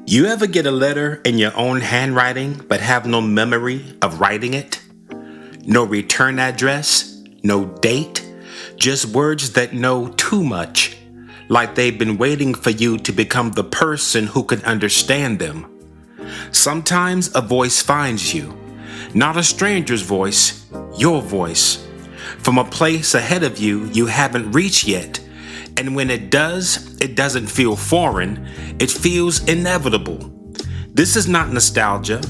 You ever get a letter in your own handwriting but have no memory of writing it? No return address, no date, just words that know too much, like they've been waiting for you to become the person who can understand them. Sometimes a voice finds you, not a stranger's voice, your voice, from a place ahead of you you haven't reached yet. And when it does, it doesn't feel foreign, it feels inevitable. This is not nostalgia.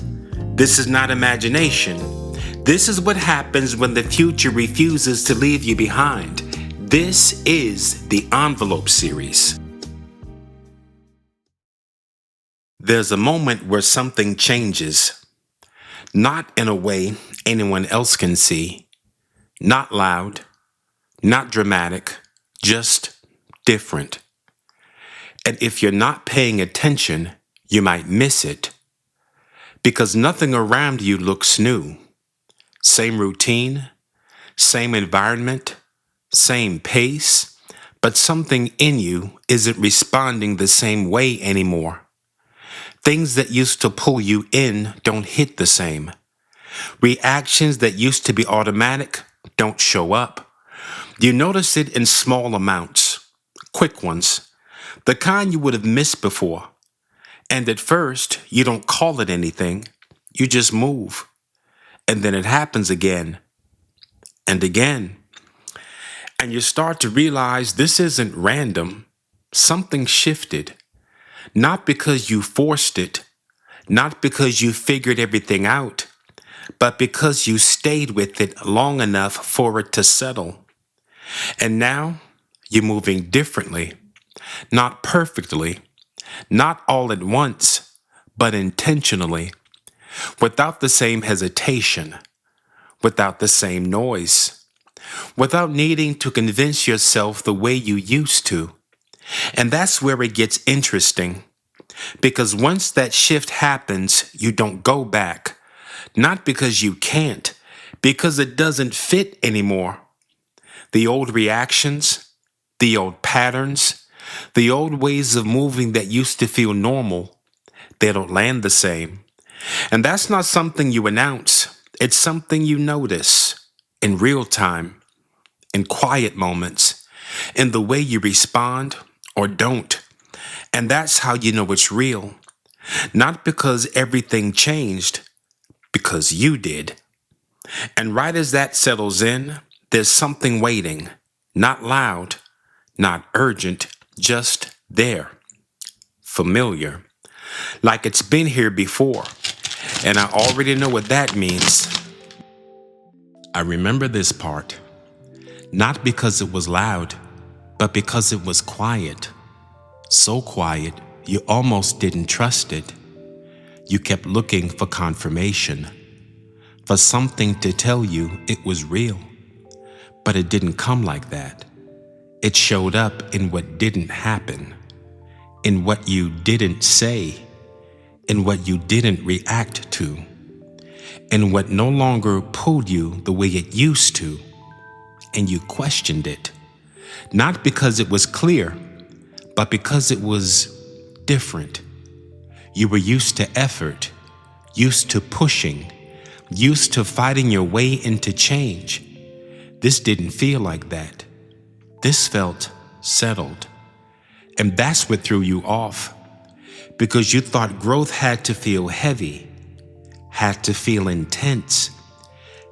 This is not imagination. This is what happens when the future refuses to leave you behind. This is the Envelope Series. There's a moment where something changes. Not in a way anyone else can see. Not loud. Not dramatic. Just different. And if you're not paying attention, you might miss it. Because nothing around you looks new. Same routine, same environment, same pace, but something in you isn't responding the same way anymore. Things that used to pull you in don't hit the same. Reactions that used to be automatic don't show up. You notice it in small amounts. Quick ones, the kind you would have missed before. And at first, you don't call it anything, you just move. And then it happens again and again. And you start to realize this isn't random. Something shifted. Not because you forced it, not because you figured everything out, but because you stayed with it long enough for it to settle. And now, you're moving differently, not perfectly, not all at once, but intentionally, without the same hesitation, without the same noise, without needing to convince yourself the way you used to. And that's where it gets interesting, because once that shift happens, you don't go back, not because you can't, because it doesn't fit anymore. The old reactions, the old patterns, the old ways of moving that used to feel normal, they don't land the same. And that's not something you announce. It's something you notice in real time, in quiet moments, in the way you respond or don't. And that's how you know it's real. Not because everything changed, because you did. And right as that settles in, there's something waiting, not loud, not urgent, just there. Familiar. Like it's been here before. And I already know what that means. I remember this part. Not because it was loud, but because it was quiet. So quiet, you almost didn't trust it. You kept looking for confirmation, for something to tell you it was real. But it didn't come like that. It showed up in what didn't happen, in what you didn't say, in what you didn't react to, in what no longer pulled you the way it used to. And you questioned it, not because it was clear, but because it was different. You were used to effort, used to pushing, used to fighting your way into change. This didn't feel like that. This felt settled. And that's what threw you off, because you thought growth had to feel heavy, had to feel intense,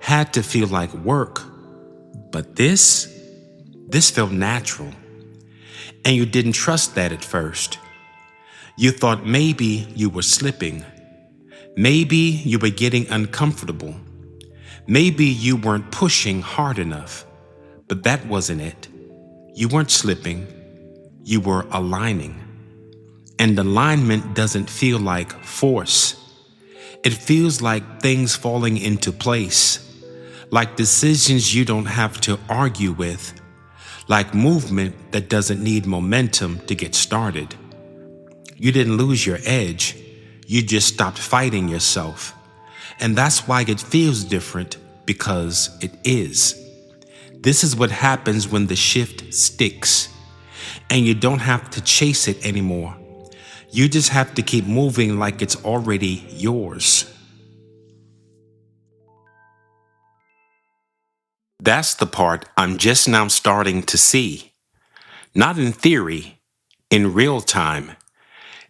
had to feel like work. But this felt natural. And you didn't trust that at first. You thought maybe you were slipping. Maybe you were getting uncomfortable. Maybe you weren't pushing hard enough. But that wasn't it. You weren't slipping. You were aligning. And alignment doesn't feel like force. It feels like things falling into place, like decisions you don't have to argue with, like movement that doesn't need momentum to get started. You didn't lose your edge, you just stopped fighting yourself. And that's why it feels different, because it is. This is what happens when the shift sticks, and you don't have to chase it anymore. You just have to keep moving like it's already yours. That's the part I'm just now starting to see. Not in theory, in real time.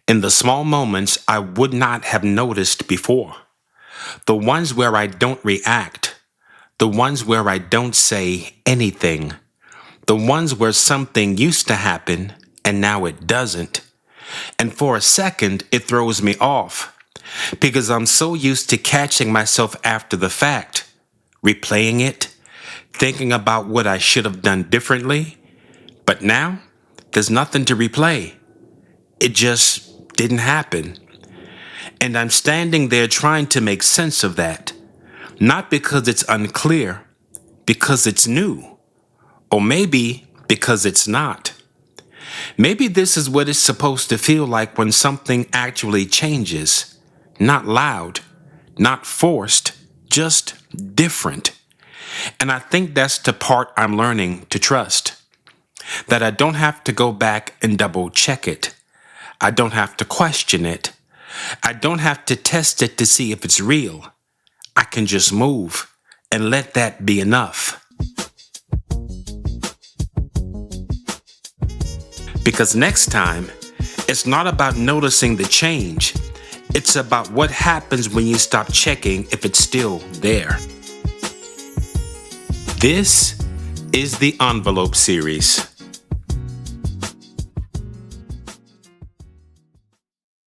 In the small moments I would not have noticed before. The ones where I don't react. The ones where I don't say anything. The ones where something used to happen and now it doesn't. And for a second, it throws me off because I'm so used to catching myself after the fact, replaying it, thinking about what I should have done differently. But now, there's nothing to replay. It just didn't happen. And I'm standing there trying to make sense of that. Not because it's unclear, because it's new. Or maybe because it's not. Maybe this is what it's supposed to feel like when something actually changes. Not loud, not forced, just different. And I think that's the part I'm learning to trust. That I don't have to go back and double check it. I don't have to question it. I don't have to test it to see if it's real. I can just move and let that be enough. Because next time, it's not about noticing the change. It's about what happens when you stop checking if it's still there. This is the Envelope Series.